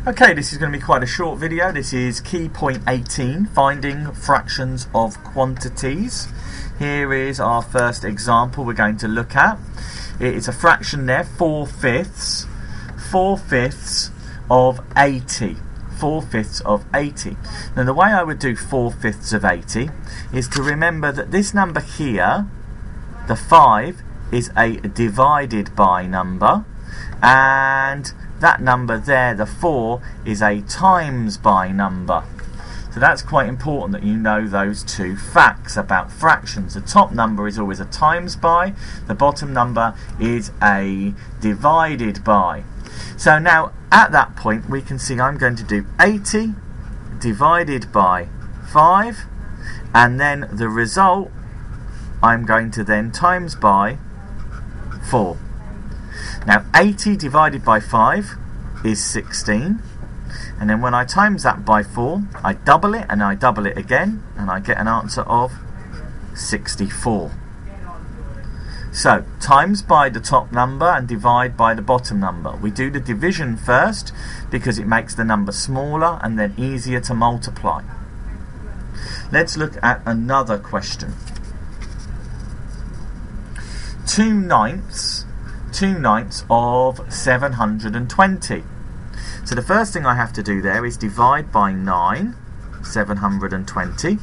Okay, this is going to be quite a short video. This is key point 18, finding fractions of quantities. Here is our first example we're going to look at. It's a fraction there, 4/5. 4/5 of 80. 4/5 of 80. Now the way I would do 4/5 of 80 is to remember that this number here, the 5, is a divided by number, and that number there, the 4, is a times by number. So that's quite important that you know those two facts about fractions. The top number is always a times by, the bottom number is a divided by. So now at that point we can see I'm going to do 80 divided by 5, and then the result I'm going to then times by 4. Now 80 divided by 5 is 16, and then when I times that by 4 I double it and I double it again and I get an answer of 64. So times by the top number and divide by the bottom number. We do the division first because it makes the number smaller and then easier to multiply. Let's look at another question. 2/9 of 720. So the first thing I have to do there is divide by 9, 720.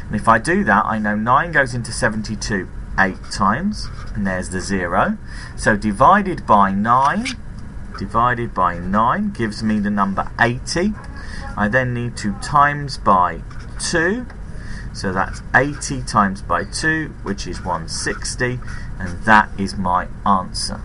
And if I do that, I know 9 goes into 72 8 times, and there's the 0. So divided by 9 gives me the number 80. I then need to times by 2. So that's 80 times by 2, which is 160, and that is my answer.